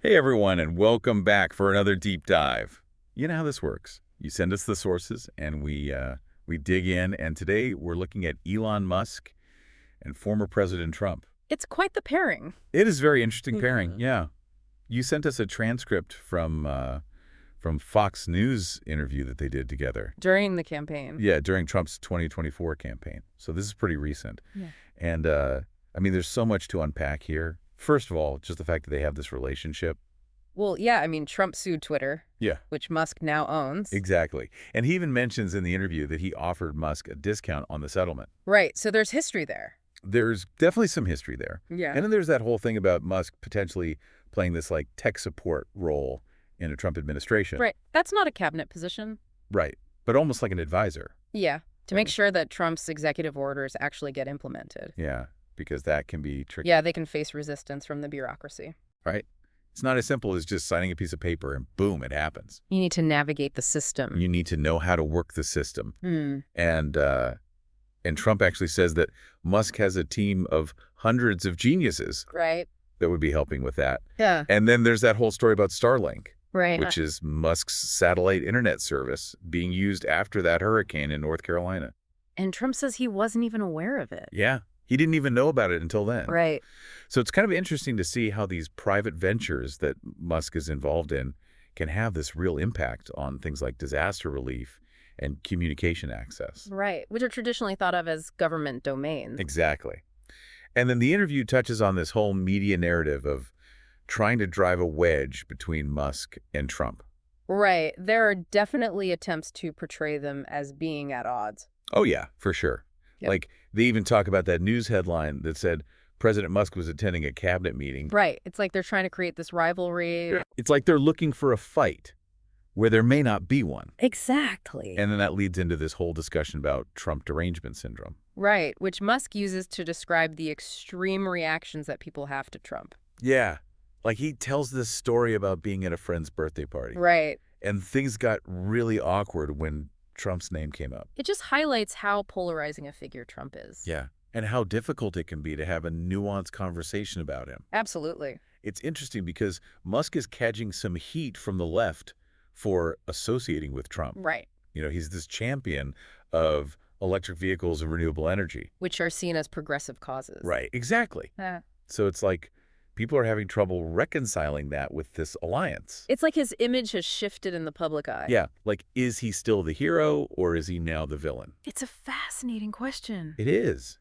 Hey everyone, and welcome back for another deep dive. You know how this works. You send us the sources, and we dig in. And today we're looking at Elon Musk and former President Trump. It's quite the pairing. It is a very interesting pairing. Mhm. Yeah, you sent us a transcript from Fox News interview that they did together. During the campaign. Yeah, during Trump's 2024 campaign. So this is pretty recent. Yeah. And I mean, there's so much to unpack here. First of all, just the fact that they have this relationship. Well, yeah, I mean, Trump sued Twitter, Yeah. which Musk now owns. Exactly. And he even mentions in the interview that he offered Musk a discount on the settlement. Right, so there's history there. There's definitely some history there. Yeah. And then there's that whole thing about Musk potentially playing this like tech support role in a Trump administration. Right, that's not a cabinet position. Right. But almost like an advisor. Yeah, to make sure that Trump's executive orders actually get implemented. Yeah, because that can be tricky. Yeah, they can face resistance from the bureaucracy. Right? It's not as simple as just signing a piece of paper and boom, it happens. You need to navigate the system. You need to know how to work the system. Hmm. And Trump actually says that Musk has a team of hundreds of geniuses Right. that would be helping with that. Yeah. And then there's that whole story about Starlink, Right. which is Musk's satellite internet service being used after that hurricane in North Carolina. And Trump says he wasn't even aware of it. Yeah, he didn't even know about it until then. Right. So it's kind of interesting to see how these private ventures that Musk is involved in can have this real impact on things like disaster relief and communication access. Right, which are traditionally thought of as government domains. Exactly. And then the interview touches on this whole media narrative of trying to drive a wedge between Musk and Trump. Right. There are definitely attempts to portray them as being at odds. Oh, yeah, for sure. Yep. Like, they even talk about that news headline that said President Musk was attending a cabinet meeting. Right. It's like they're trying to create this rivalry. Yeah. It's like they're looking for a fight where there may not be one. Exactly. And then that leads into this whole discussion about Trump derangement syndrome. Right, which Musk uses to describe the extreme reactions that people have to Trump. Yeah. Like, he tells this story about being at a friend's birthday party. Right. And things got really awkward when Trump's name came up. It just highlights how polarizing a figure Trump is. Yeah. And how difficult it can be to have a nuanced conversation about him. Absolutely. It's interesting because Musk is catching some heat from the left for associating with Trump. Right. You know, he's this champion of electric vehicles and renewable energy. Which are seen as progressive causes. Right, exactly. Yeah. So it's like people are having trouble reconciling that with this alliance. It's like his image has shifted in the public eye. Yeah, like, is he still the hero or is he now the villain? It's a fascinating question. It is.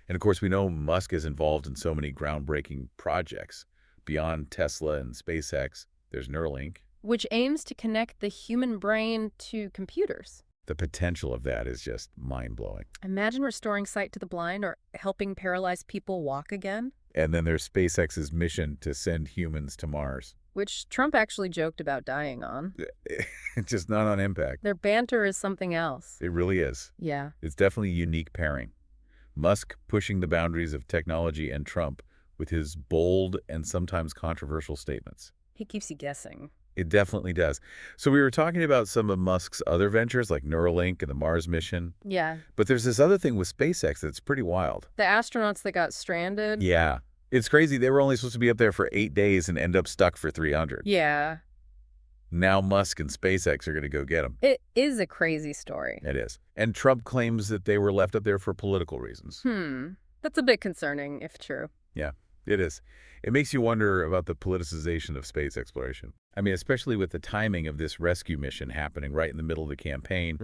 And of course, we know Musk is involved in so many groundbreaking projects. Beyond Tesla and SpaceX, there's Neuralink. Which aims to connect the human brain to computers. The potential of that is just mind-blowing. Imagine restoring sight to the blind or helping paralyzed people walk again. And then there's SpaceX's mission to send humans to Mars. Which Trump actually joked about dying on. It's just not on impact. Their banter is something else. It really is. Yeah. It's definitely a unique pairing. Musk pushing the boundaries of technology and Trump with his bold and sometimes controversial statements. He keeps you guessing. It definitely does. So we were talking about some of Musk's other ventures like Neuralink and the Mars mission. Yeah. But there's this other thing with SpaceX that's pretty wild. The astronauts that got stranded. Yeah. It's crazy. They were only supposed to be up there for 8 days and end up stuck for 300. Yeah. Now Musk and SpaceX are going to go get them. It is a crazy story. It is. And Trump claims that they were left up there for political reasons. That's a bit concerning, if true. Yeah, it is. It makes you wonder about the politicization of space exploration. I mean, especially with the timing of this rescue mission happening right in the middle of the campaign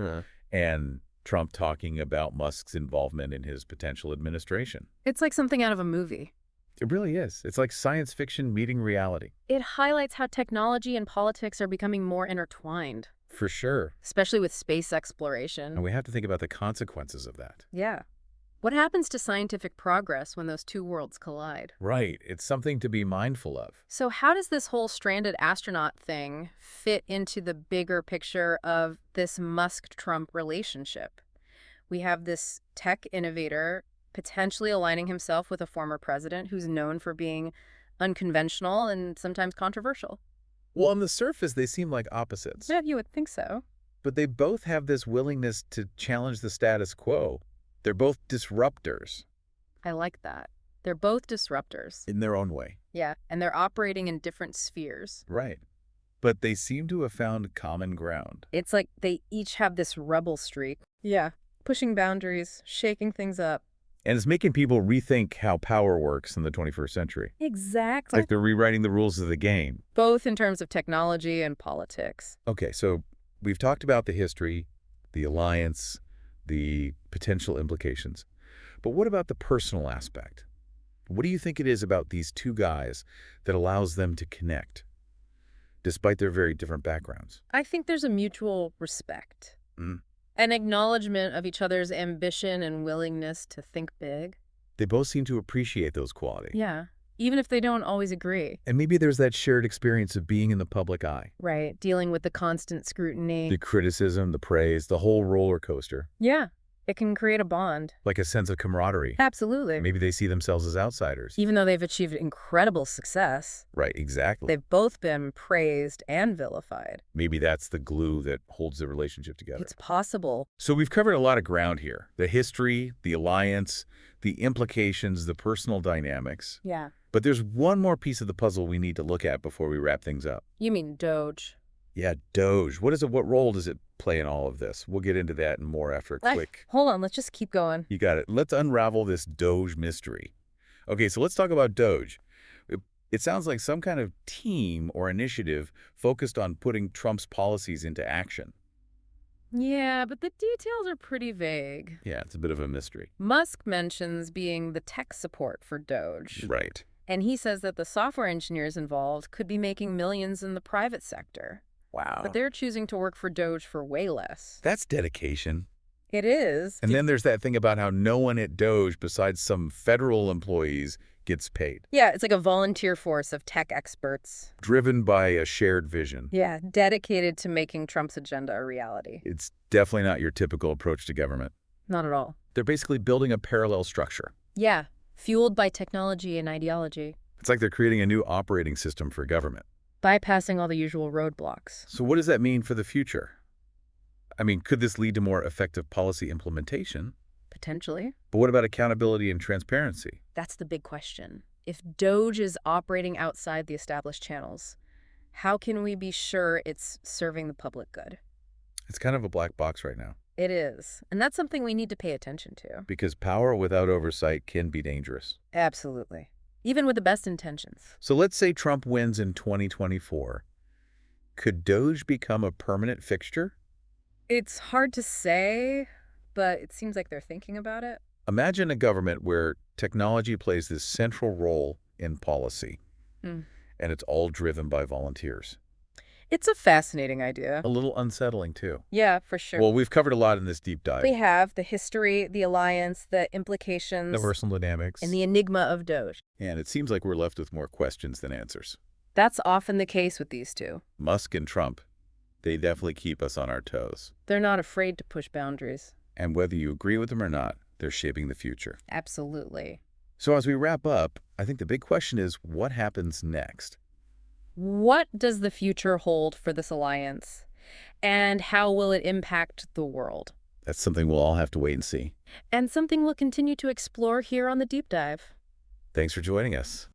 and Trump talking about Musk's involvement in his potential administration. It's like something out of a movie. It really is. It's like science fiction meeting reality. It highlights how technology and politics are becoming more intertwined, For sure. especially with space exploration. And we have to think about the consequences of that. Yeah. What happens to scientific progress when those two worlds collide? Right. It's something to be mindful of. So how does this whole stranded astronaut thing fit into the bigger picture of this Musk-Trump relationship? We have this tech innovator potentially aligning himself with a former president who's known for being unconventional and sometimes controversial. Well, on the surface, they seem like opposites. Yeah, you would think so. But they both have this willingness to challenge the status quo. They're both disruptors I like that. They're both disruptors. in their own way. Yeah. Yeah, and they're operating in different spheres. Right. But they seem to have found common ground. It's like they each have this rebel streak. Yeah, pushing boundaries, shaking things up. And it's making people rethink how power works in the 21st century. It's Exactly. like they're rewriting the rules of the game. Both in terms of technology and politics. Okay, so we've talked about the history, the alliance, the potential implications. But what about the personal aspect? What do you think it is about these two guys that allows them to connect, despite their very different backgrounds? I think there's a mutual respect. Mm. An acknowledgement of each other's ambition and willingness to think big. They both seem to appreciate those qualities. Yeah, even if they don't always agree. And maybe there's that shared experience of being in the public eye. Right, dealing with the constant scrutiny. The criticism, the praise, the whole roller coaster. Yeah, it can create a bond. Like a sense of camaraderie. Absolutely. Maybe they see themselves as outsiders. Even though they've achieved incredible success, Right, exactly. they've both been praised and vilified. Maybe that's the glue that holds the relationship together. It's possible. So we've covered a lot of ground here. The history, the alliance, the implications, the personal dynamics. Yeah. But there's one more piece of the puzzle we need to look at before we wrap things up. You mean Doge? Yeah, Doge. What role does it play in all of this? We'll get into that and more after a quick... Hold on, let's just keep going. You got it. Let's unravel this Doge mystery. Okay, so let's talk about Doge. It sounds like some kind of team or initiative focused on putting Trump's policies into action. Yeah, but the details are pretty vague. Yeah, it's a bit of a mystery. Musk mentions being the tech support for Doge. Right. And he says that the software engineers involved could be making millions in the private sector. Wow. But they're choosing to work for Doge for way less. That's dedication. It is. And then there's that thing about how no one at Doge besides some federal employees gets paid. Yeah, it's like a volunteer force of tech experts. Driven by a shared vision. Yeah, dedicated to making Trump's agenda a reality. It's definitely not your typical approach to government. Not at all. They're basically building a parallel structure. Yeah, fueled by technology and ideology. It's like they're creating a new operating system for government. Bypassing all the usual roadblocks. So what does that mean for the future? I mean, could this lead to more effective policy implementation? Potentially. But what about accountability and transparency? That's the big question. If Doge is operating outside the established channels, how can we be sure it's serving the public good? It's kind of a black box right now. It is. And that's something we need to pay attention to. Because power without oversight can be dangerous. Absolutely. Even with the best intentions. So let's say Trump wins in 2024. Could Doge become a permanent fixture? It's hard to say, but it seems like they're thinking about it. Imagine a government where technology plays this central role in policy, and it's all driven by volunteers. It's a fascinating idea. A little unsettling, too. Yeah, for sure. Well, we've covered a lot in this deep dive. We have the history, the alliance, the implications, The personal dynamics. and the enigma of Doge. And it seems like we're left with more questions than answers. That's often the case with these two. Musk and Trump, they definitely keep us on our toes. They're not afraid to push boundaries. And whether you agree with them or not, they're shaping the future. Absolutely. So as we wrap up, I think the big question is, what happens next? What does the future hold for this alliance? And how will it impact the world? That's something we'll all have to wait and see. And something we'll continue to explore here on the Deep Dive. Thanks for joining us.